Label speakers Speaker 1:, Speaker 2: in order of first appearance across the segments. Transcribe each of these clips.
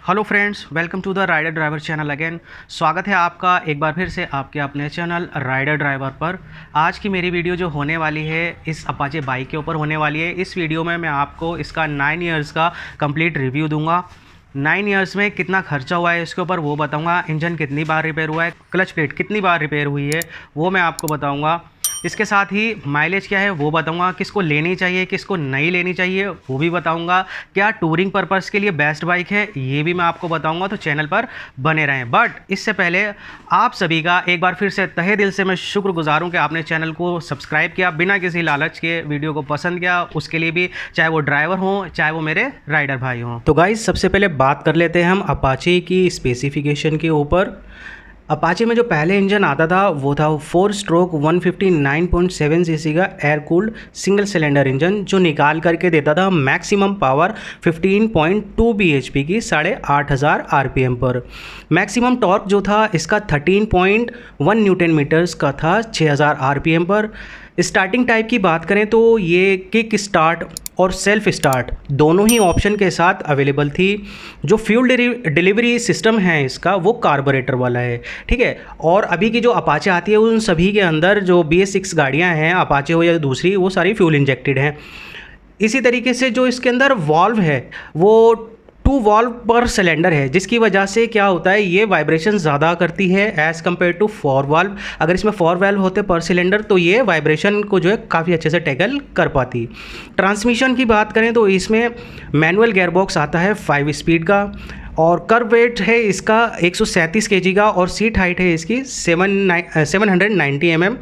Speaker 1: Hello friends, welcome to the rider driver channel again. स्वागत है आपका एक बार फिर से आपके अपने चैनल राइडर ड्राइवर पर। आज की मेरी वीडियो जो होने वाली है इस अपाचे बाइक के ऊपर होने वाली है। इस वीडियो में मैं आपको इसका 9 इयर्स का कंप्लीट रिव्यू दूंगा। 9 इयर्स में कितना खर्चा हुआ है इसके ऊपर वो बताऊंगा। इंजन कितनी बार रिपेयर हुआ है, क्लच प्लेट कितनी बार रिपेयर हुई है वो मैं आपको बताऊँगा। इसके साथ ही माइलेज क्या है वो बताऊंगा, किसको लेनी चाहिए किसको नहीं लेनी चाहिए वो भी बताऊंगा, क्या टूरिंग पर्पस के लिए बेस्ट बाइक है ये भी मैं आपको बताऊंगा। तो चैनल पर बने रहें। बट इससे पहले आप सभी का एक बार फिर से तहे दिल से मैं शुक्रगुजार हूं कि आपने चैनल को सब्सक्राइब किया, बिना किसी लालच के वीडियो को पसंद किया, उसके लिए भी, चाहे वो ड्राइवर हों चाहे वो मेरे राइडर भाई हों। तो गाइस सबसे पहले बात कर लेते हैं हम अपाचे की स्पेसिफिकेशन के ऊपर। अपाचे में जो पहले इंजन आता था वो था 4 स्ट्रोक 159.7 सीसी का air cooled single cylinder engine, जो निकाल करके देता था मैक्सिमम पावर 15.2 bhp की 8,500 आरपीएम पर। मैक्सिमम टॉर्क जो था इसका 13.1 न्यूटन मीटर्स का था 6,000 आरपीएम पर। स्टार्टिंग टाइप की बात करें तो ये किक स्टार्ट और सेल्फ स्टार्ट दोनों ही ऑप्शन के साथ अवेलेबल थी। जो फ्यूल डिलीवरी सिस्टम है इसका वो कार्बोरेटर वाला है, ठीक है। और अभी की जो अपाचे आती है उन सभी के अंदर जो BS6 गाड़ियां हैं, अपाचे हो या दूसरी, वो सारी फ्यूल इंजेक्टेड हैं। इसी तरीके से जो इसके अंदर वॉल्व है वो 2 वॉल्व पर सिलेंडर है, जिसकी वजह से क्या होता है ये वाइब्रेशन ज़्यादा करती है एज़ कम्पेयर टू 4 वाल्व। अगर इसमें 4 वाल्व होते पर सिलेंडर तो ये वाइब्रेशन को जो है काफ़ी अच्छे से टैकल कर पाती। ट्रांसमिशन की बात करें तो इसमें मैनुअल गेयरबॉक्स आता है 5 स्पीड का, और कर्व वेट है इसका 137 kg का, और सीट हाइट है इसकी 790 mm।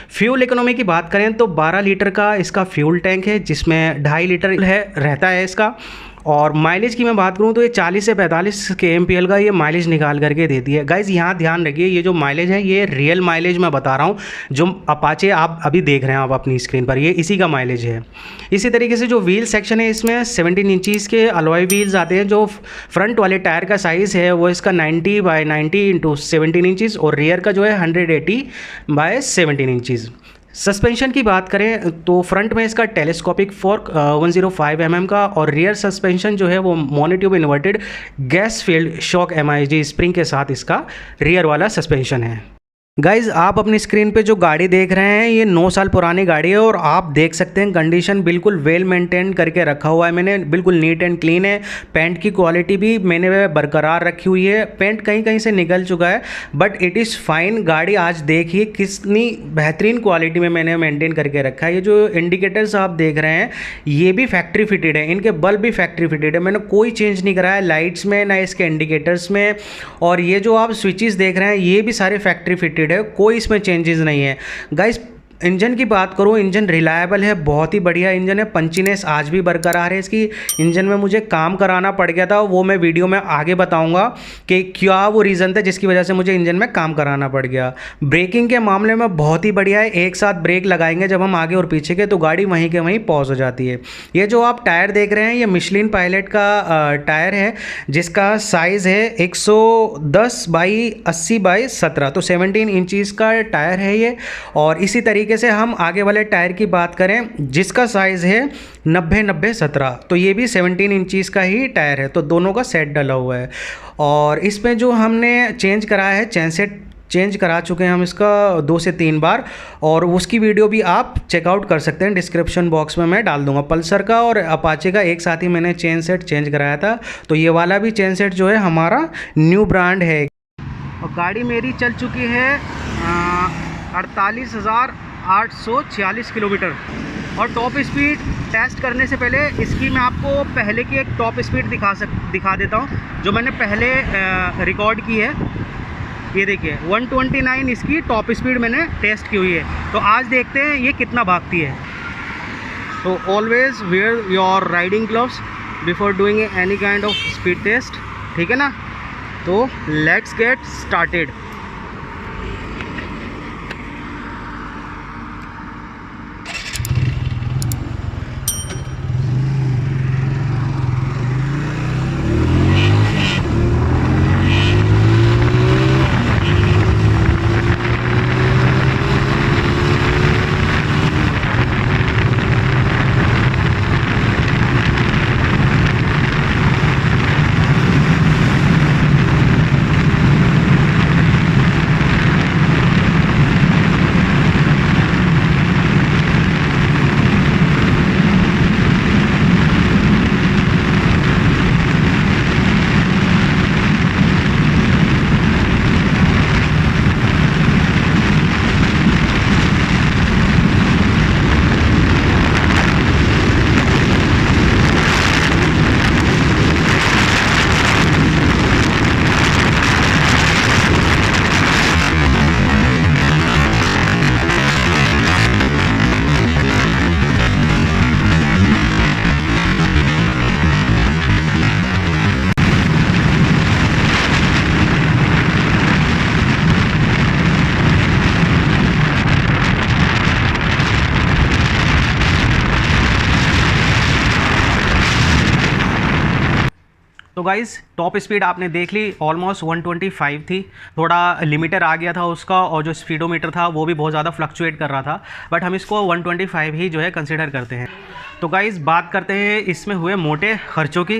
Speaker 1: फ्यूल इकोनॉमी की बात करें तो 12 लीटर का इसका फ्यूल टैंक है, जिसमें 2.5 लीटर है रहता है इसका। और माइलेज की मैं बात करूं तो ये 40 से 45 kmpl का ये माइलेज निकाल करके देती है। गाइज़ यहाँ ध्यान रखिए, ये जो माइलेज है ये रियल माइलेज मैं बता रहा हूँ, जो अपाचे आप अभी देख रहे हैं आप अपनी स्क्रीन पर, ये इसी का माइलेज है। इसी तरीके से जो व्हील सेक्शन है इसमें 17 इंचज़ के अलॉय व्हील्स आते हैं। जो फ्रंट वाले टायर का साइज़ है वो इसका 90 बाई 90 इंटू 17 इंचज़, और रियर का जो है 180 बाई 17 इंचज़। सस्पेंशन की बात करें तो फ्रंट में इसका टेलीस्कोपिक फोर्क 105 mm का, और रियर सस्पेंशन जो है वो monotube inverted gas field shock MIG spring के साथ इसका रियर वाला सस्पेंशन है। गाइज़ आप अपनी स्क्रीन पे जो गाड़ी देख रहे हैं ये 9 साल पुरानी गाड़ी है, और आप देख सकते हैं कंडीशन बिल्कुल वेल मेंटेन करके रखा हुआ है मैंने, बिल्कुल नीट एंड क्लीन है। पेंट की क्वालिटी भी मैंने बरकरार रखी हुई है। पेंट कहीं कहीं से निकल चुका है बट इट इज़ फाइन। गाड़ी आज देखिए कितनी बेहतरीन क्वालिटी में मैंने मेंटेन करके रखा है। ये जो इंडिकेटर्स आप देख रहे हैं ये भी फैक्ट्री फिटेड है, इनके बल्ब भी फैक्ट्री फिटेड है, मैंने कोई चेंज नहीं कराया लाइट्स में ना इसके इंडिकेटर्स में। और ये जो आप स्विचेस देख रहे हैं ये भी सारे फैक्ट्री फिटेड है, कोई इसमें चेंजेस नहीं है। गाइस इंजन की बात करूँ, इंजन रिलायबल है, बहुत ही बढ़िया इंजन है। पंचीनेस आज भी बरकरार है इसकी। इंजन में मुझे काम कराना पड़ गया था, वो मैं वीडियो में आगे बताऊंगा कि क्या वो रीज़न था जिसकी वजह से मुझे इंजन में काम कराना पड़ गया। ब्रेकिंग के मामले में बहुत ही बढ़िया है, एक साथ ब्रेक लगाएंगे जब हम आगे और पीछे के तो गाड़ी वहीं के वहीं पॉज हो जाती है। ये जो आप टायर देख रहे हैं ये मिशलिन पायलट का टायर है, जिसका साइज़ है 110 बाई 80 बाई 17, तो 17 इंचज़ का टायर है ये। और इसी तरीके से हम आगे वाले टायर की बात करें जिसका साइज़ है 90-90-17, तो ये भी 17 इंचज़ का ही टायर है, तो दोनों का सेट डला हुआ है। और इसमें जो हमने चेंज कराया है, चेन सेट चेंज करा चुके हैं हम इसका 2 से 3 बार, और उसकी वीडियो भी आप चेकआउट कर सकते हैं, डिस्क्रिप्शन बॉक्स में मैं डाल दूंगा। पल्सर का और अपाचे का एक साथ ही मैंने चेन सेट चेंज कराया था, तो ये वाला भी चेन सेट जो है हमारा न्यू ब्रांड है। और गाड़ी मेरी चल चुकी है 48,846 किलोमीटर। और टॉप स्पीड टेस्ट करने से पहले इसकी मैं आपको पहले की एक टॉप स्पीड दिखा देता हूँ जो मैंने पहले रिकॉर्ड की है। ये देखिए 129 इसकी टॉप स्पीड मैंने टेस्ट की हुई है। तो आज देखते हैं ये कितना भागती है। तो always wear your riding gloves before doing any kind of speed test, ठीक है ना। तो लेट्स गेट स्टार्टेड। तो गाइज़ टॉप स्पीड आपने देख ली, ऑलमोस्ट 125 थी। थोड़ा लिमिटर आ गया था उसका, और जो स्पीडोमीटर था वो भी बहुत ज़्यादा फ्लक्चुएट कर रहा था, बट हम इसको 125 ही जो है कंसिडर करते हैं। तो गाइज़ बात करते हैं इसमें हुए मोटे खर्चों की।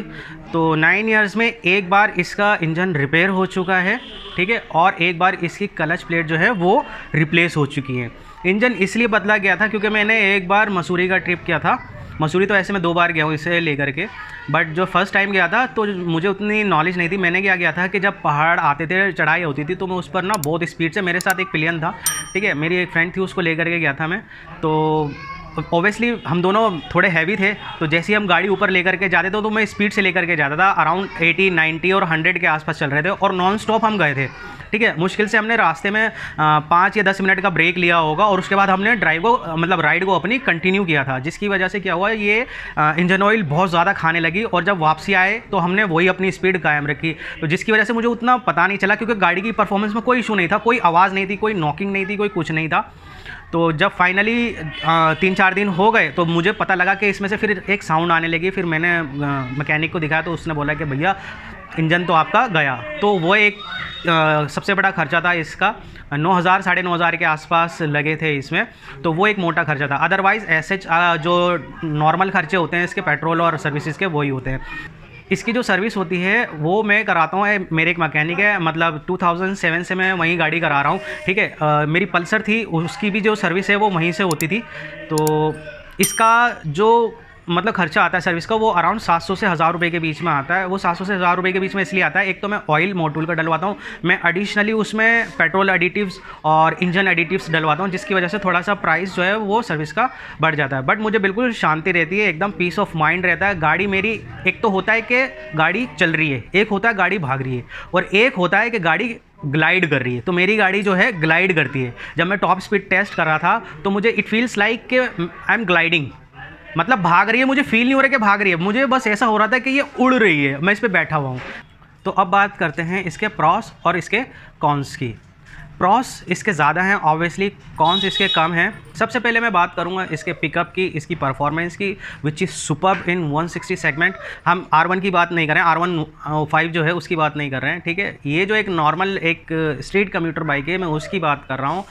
Speaker 1: तो 9 ईयर्स में एक बार इसका इंजन रिपेयर हो चुका है, ठीक है, और एक बार इसकी क्लच प्लेट जो है वो रिप्लेस हो चुकी है। इंजन इसलिए बदला गया था क्योंकि मैंने एक बार मसूरी का ट्रिप किया था। मसूरी तो ऐसे मैं 2 बार गया हूँ इसे लेकर के, बट जो फर्स्ट टाइम गया था तो मुझे उतनी नॉलेज नहीं थी। मैंने क्या किया था कि जब पहाड़ आते थे, चढ़ाई होती थी, तो मैं उस पर ना बहुत स्पीड से, मेरे साथ एक पिलियन था, ठीक है, मेरी एक फ्रेंड थी, उसको लेकर के गया था मैं। तो ऑब्वियसली हम दोनों थोड़े हैवी थे, तो जैसे ही हम गाड़ी ऊपर लेकर के जाते थे तो मैं स्पीड से लेकर के जाता था। अराउंड 80, 90 और 100 के आसपास चल रहे थे, और नॉन स्टॉप हम गए थे, ठीक है। मुश्किल से हमने रास्ते में 5 या 10 मिनट का ब्रेक लिया होगा, और उसके बाद हमने राइड को अपनी कंटिन्यू किया था, जिसकी वजह से क्या हुआ, ये इंजन ऑयल बहुत ज़्यादा खाने लगी, और जब वापसी आए तो हमने वही अपनी स्पीड कायम रखी। तो जिसकी वजह से मुझे उतना पता नहीं चला, क्योंकि गाड़ी की परफॉर्मेंस में कोई इशू नहीं था, कोई आवाज़ नहीं थी, कोई नॉकिंग नहीं थी, कोई कुछ नहीं था। तो जब फाइनली 3-4 दिन हो गए तो मुझे पता लगा कि इसमें से फिर एक साउंड आने लगी। फिर मैंने मैकेनिक को दिखाया, तो उसने बोला कि भैया इंजन तो आपका गया। तो वो एक सबसे बड़ा खर्चा था इसका, 9,000 साढ़े 9,000 के आसपास लगे थे इसमें। तो वो एक मोटा खर्चा था। अदरवाइज़ ऐसे जो नॉर्मल खर्चे होते हैं इसके पेट्रोल और सर्विसेज के, वही होते हैं। इसकी जो सर्विस होती है वो मैं कराता हूँ, मेरे एक मैकेनिक है, मतलब 2007 से मैं वहीं गाड़ी करा रहा हूँ, ठीक है। मेरी पल्सर थी, उसकी भी जो सर्विस है वो वहीं से होती थी। तो इसका जो मतलब खर्चा आता है सर्विस का, वो अराउंड 700 से 1000 रुपये के बीच में आता है। वो 700 से 1000 रुपये के बीच में इसलिए आता है, एक तो मैं ऑयल मोटूल का डलवाता हूँ, मैं एडिशनली उसमें पेट्रोल एडिटिव्स और इंजन एडिटिव्स डलवाता हूँ, जिसकी वजह से थोड़ा सा प्राइस जो है वो सर्विस का बढ़ जाता है। बट मुझे बिल्कुल शांति रहती है, एकदम पीस ऑफ माइंड रहता है। गाड़ी मेरी, एक तो होता है कि गाड़ी चल रही है, एक होता है गाड़ी भाग रही है, और एक होता है कि गाड़ी ग्लाइड कर रही है। तो मेरी गाड़ी जो है ग्लाइड करती है। जब मैं टॉप स्पीड टेस्ट कर रहा था तो मुझे इट फील्स लाइक कि आई एम ग्लाइडिंग, मतलब भाग रही है, मुझे फील नहीं हो रहा कि भाग रही है, मुझे बस ऐसा हो रहा था कि ये उड़ रही है, मैं इस पर बैठा हुआ हूँ। तो अब बात करते हैं इसके प्रॉस और इसके कॉन्स की। प्रॉस इसके ज़्यादा हैं ऑब्वियसली, कॉन्स इसके कम हैं। सबसे पहले मैं बात करूंगा इसके पिकअप की, इसकी परफॉर्मेंस की, which is superb in 160 segment. हम R1 की बात नहीं कर रहे हैं, R15 जो है उसकी बात नहीं कर रहे हैं, ठीक है। ये जो एक नॉर्मल एक स्ट्रीट कम्यूटर बाइक है, मैं उसकी बात कर रहा हूँ,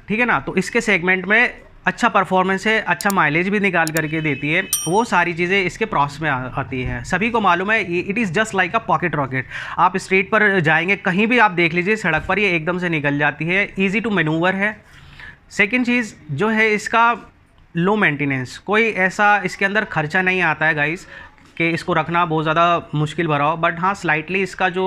Speaker 1: ठीक है ना। तो इसके सेगमेंट में अच्छा परफॉर्मेंस है, अच्छा माइलेज भी निकाल करके देती है, वो सारी चीज़ें इसके प्रॉस में आती हैं। सभी को मालूम है, it is just like a pocket rocket. आप स्ट्रीट पर जाएंगे, कहीं भी आप देख लीजिए सड़क पर, ये एकदम से निकल जाती है, ईजी टू मैनूवर है। सेकेंड चीज़ जो है इसका लो मेंटेनेंस, कोई ऐसा इसके अंदर खर्चा नहीं आता है गाइस कि इसको रखना बहुत ज़्यादा मुश्किल भरा हो। बट हाँ, स्लाइटली इसका जो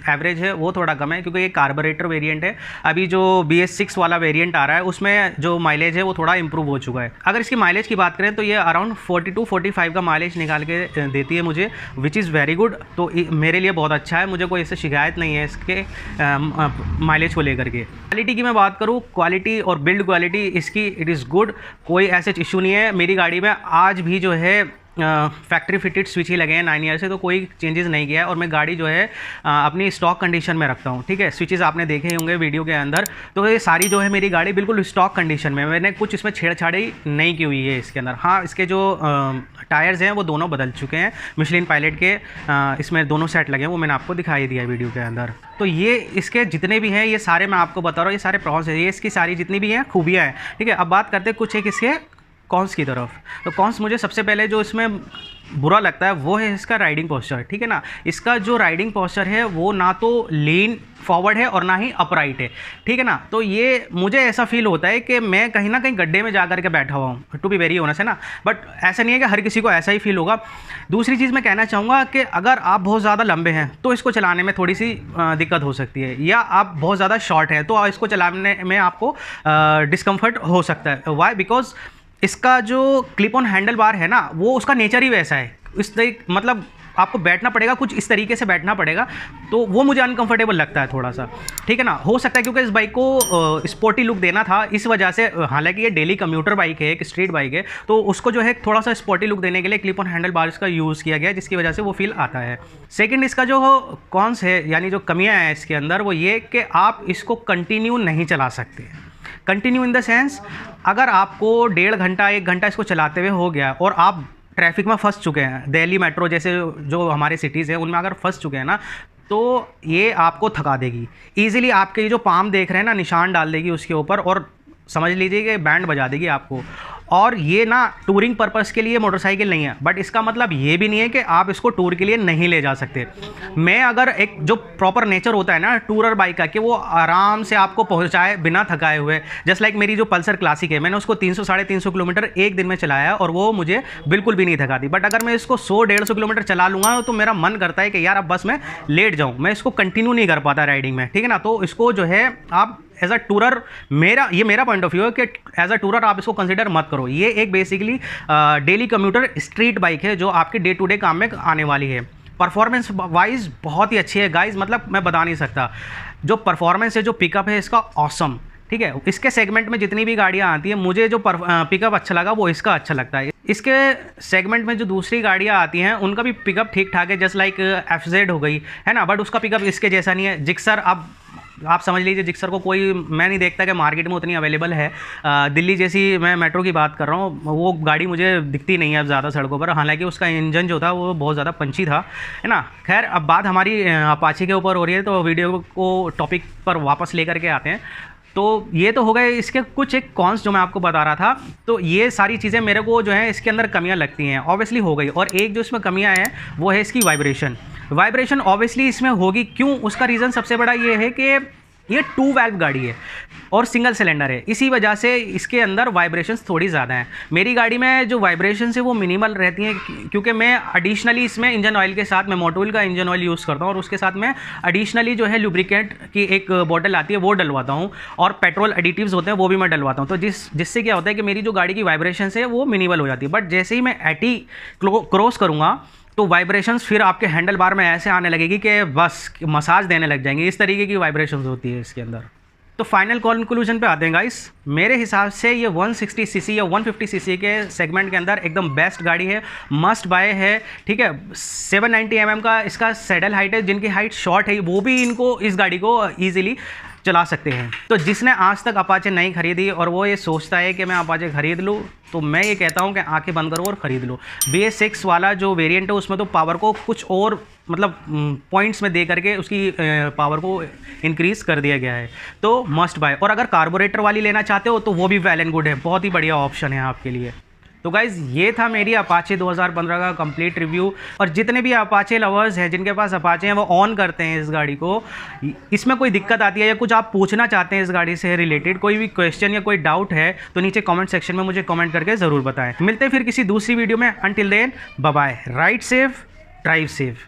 Speaker 1: एवरेज है वो थोड़ा कम है, क्योंकि ये कार्बोरेटर वेरिएंट है। अभी जो BS6 वाला वेरिएंट आ रहा है उसमें जो माइलेज है वो थोड़ा इंप्रूव हो चुका है। अगर इसकी माइलेज की बात करें तो ये अराउंड 42-45 का माइलेज निकाल के देती है मुझे, विच इज़ वेरी गुड। तो मेरे लिए बहुत अच्छा है, मुझे कोई इससे शिकायत नहीं है इसके माइलेज को लेकर के। क्वालिटी की मैं बात करूँ, क्वालिटी और बिल्ड क्वालिटी इसकी इट इज़ गुड, कोई ऐसे इशू नहीं है। मेरी गाड़ी में आज भी जो है फैक्ट्री फिटेड स्विच ही लगे हैं 9 ईयर से, तो कोई चेंजेस नहीं किया है। और मैं गाड़ी जो है अपनी स्टॉक कंडीशन में रखता हूँ, ठीक है। स्विचेस आपने देखे होंगे वीडियो के अंदर, तो ये सारी जो है मेरी गाड़ी बिल्कुल स्टॉक कंडीशन में, मैंने कुछ इसमें छेड़छाड़ी नहीं की हुई है इसके अंदर। हाँ, इसके जो टायर्स हैं वो दोनों बदल चुके हैं, मिशलिन पायलट के इसमें दोनों सेट लगे हैं, वो मैंने आपको दिखाई दिया है वीडियो के अंदर। तो ये इसके जितने भी हैं ये सारे मैं आपको बता रहा हूँ, ये सारे प्रॉस है, ये इसकी सारी जितनी भी हैं खूबियाँ हैं, ठीक है। अब बात करते हैं कुछ एक इसके कॉन्स की तरफ। तो कॉन्स मुझे सबसे पहले जो इसमें बुरा लगता है वो है इसका राइडिंग पोस्चर, ठीक है ना। इसका जो राइडिंग पोस्चर है वो ना तो लीन फॉरवर्ड है और ना ही अपराइट है, ठीक है ना। तो ये मुझे ऐसा फील होता है कि मैं कहीं ना कहीं गड्ढे में जा कर के बैठा हुआ हूँ, टू बी वेरी ऑनेस्ट, है ना। बट ऐसा नहीं है कि हर किसी को ऐसा ही फील होगा। दूसरी चीज़ मैं कहना चाहूँगा कि अगर आप बहुत ज़्यादा लंबे हैं तो इसको चलाने में थोड़ी सी दिक्कत हो सकती है, या आप बहुत ज़्यादा शॉर्ट हैं तो इसको चलाने में आपको डिस्कम्फर्ट हो सकता है। वाई? बिकॉज इसका जो क्लिप ऑन हैंडल बार है ना, वो उसका नेचर ही वैसा है। इस तरीके मतलब आपको बैठना पड़ेगा, कुछ इस तरीके से बैठना पड़ेगा, तो वो मुझे अनकंफर्टेबल लगता है थोड़ा सा, ठीक है ना। हो सकता है क्योंकि इस बाइक को स्पोर्टी लुक देना था, इस वजह से, हालांकि ये डेली कम्यूटर बाइक है, एक स्ट्रीट बाइक है, तो उसको जो है थोड़ा सा स्पोर्टी लुक देने के लिए क्लिप ऑन हैंडल बार्स का यूज़ किया गया, जिसकी वजह से वो फील आता है। सेकेंड, इसका जो कॉन्स है, यानी जो कमियाँ हैं इसके अंदर, वो ये कि आप इसको कंटिन्यू नहीं चला सकते। कंटिन्यू इन द सेंस, अगर आपको 1.5 घंटा 1 घंटा इसको चलाते हुए हो गया और आप ट्रैफिक में फंस चुके हैं, दिल्ली मेट्रो जैसे जो हमारे सिटीज़ हैं उनमें अगर फंस चुके हैं ना, तो ये आपको थका देगी ईज़िली। आपके ये जो पाम देख रहे हैं ना, निशान डाल देगी उसके ऊपर और समझ लीजिए कि बैंड बजा देगी आपको। और ये ना टूरिंग पर्पस के लिए मोटरसाइकिल नहीं है, बट इसका मतलब ये भी नहीं है कि आप इसको टूर के लिए नहीं ले जा सकते। मैं अगर एक जो प्रॉपर नेचर होता है ना टूरर बाइक का, कि वो आराम से आपको पहुंचाए बिना थकाए हुए, जस्ट लाइक मेरी जो पल्सर क्लासिक है, मैंने उसको 300 साढ़े 300 किलोमीटर एक दिन में चलाया और वो मुझे बिल्कुल भी नहीं थकाती। बट अगर मैं इसको 100-150 किलोमीटर चला लूँगा तो मेरा मन करता है कि यार अब बस मैं लेट जाऊँ, मैं इसको कंटिन्यू नहीं कर पाता राइडिंग में, ठीक है ना। तो इसको जो है आप एज अ टूरर, मेरा पॉइंट ऑफ व्यू है कि एज अ टूरर आप इसको कंसिडर मत करो। ये एक basically daily commuter street bike है जो आपके डे टू डे काम में आने वाली है। परफॉर्मेंस वाइज बहुत ही अच्छी है गाइज, मतलब मैं बता नहीं सकता। जो परफॉर्मेंस है, जो पिकअप है इसका ऑसम, ठीक है। इसके सेगमेंट में जितनी भी गाड़ियाँ आती हैं, मुझे जो पिकअप अच्छा लगा वो इसका अच्छा लगता है। इसके सेगमेंट में जो दूसरी गाड़ियाँ आती हैं उनका भी पिकअप ठीक ठाक है, जस्ट लाइक FZ हो गई है ना, बट उसका पिकअप इसके जैसा नहीं है। जिक्सर, अब आप समझ लीजिए जिक्सर को कोई, मैं नहीं देखता कि मार्केट में उतनी अवेलेबल है। दिल्ली जैसी, मैं मेट्रो की बात कर रहा हूँ, वो गाड़ी मुझे दिखती नहीं है अब ज़्यादा सड़कों पर। हालांकि उसका इंजन जो था वो बहुत ज़्यादा पंची था, है ना। खैर, अब बात हमारी अपाचे के ऊपर हो रही है, तो वीडियो को टॉपिक पर वापस लेकर के आते हैं। तो ये तो हो गए इसके कुछ एक कॉन्स जो मैं आपको बता रहा था। तो ये सारी चीज़ें मेरे को जो है इसके अंदर कमियां लगती हैं, ऑब्वियसली हो गई। और एक जो इसमें कमियां हैं वो है इसकी वाइब्रेशन ऑब्वियसली इसमें होगी। क्यों? उसका रीज़न सबसे बड़ा ये है कि ये 2 वाल्व गाड़ी है और सिंगल सिलेंडर है, इसी वजह से इसके अंदर वाइब्रेशंस थोड़ी ज़्यादा हैं। मेरी गाड़ी में जो वाइब्रेशंस है वो मिनिमल रहती हैं, क्योंकि मैं एडिशनली इसमें इंजन ऑयल के साथ, मैं मोटोल का इंजन ऑयल यूज़ करता हूँ और उसके साथ मैं एडिशनली जो है लुब्रिकेंट की एक बॉटल आती है वो डलवाता हूँ, और पेट्रोल एडिटिव्स होते हैं वो भी मैं डलवाता हूँ। तो जिससे क्या होता है कि मेरी जो गाड़ी की वाइब्रेशंस है वो मिनिमल हो जाती है। बट जैसे ही मैं 80 क्रॉस करूँगा तो वाइब्रेशंस फिर आपके हैंडल बार में ऐसे आने लगेगी कि बस मसाज देने लग जाएंगे। इस तरीके की वाइब्रेशंस होती है इसके अंदर। तो फाइनल कंक्लूजन पे आते हैं गाइस। मेरे हिसाब से ये 160 सीसी या 150 सीसी के सेगमेंट के अंदर एकदम बेस्ट गाड़ी है, मस्ट बाय है, ठीक है। 790 mm का इसका सैडल हाइट है, जिनकी हाइट शॉर्ट है वो भी इनको इस गाड़ी को ईजिली चला सकते हैं। तो जिसने आज तक अपाचे नहीं खरीदी और वो ये सोचता है कि मैं अपाचे खरीद लूँ, तो मैं ये कहता हूँ कि आंखें बंद करो और ख़रीद लो। BS6 वाला जो वेरिएंट है उसमें तो पावर को कुछ और मतलब पॉइंट्स में दे करके उसकी पावर को इंक्रीज़ कर दिया गया है, तो मस्ट बाय। और अगर कार्बोरेटर वाली लेना चाहते हो तो वो भी वेल एंड गुड है, बहुत ही बढ़िया ऑप्शन है आपके लिए। तो गाइज़ ये था मेरी अपाचे 2015 का कंप्लीट रिव्यू। और जितने भी अपाचे लवर्स हैं, जिनके पास अपाचे हैं, वो ऑन करते हैं इस गाड़ी को, इसमें कोई दिक्कत आती है या कुछ आप पूछना चाहते हैं इस गाड़ी से रिलेटेड, कोई भी क्वेश्चन या कोई डाउट है, तो नीचे कमेंट सेक्शन में मुझे कमेंट करके ज़रूर बताएं। मिलते हैं फिर किसी दूसरी वीडियो में। Until then bye bye, ride safe, drive safe.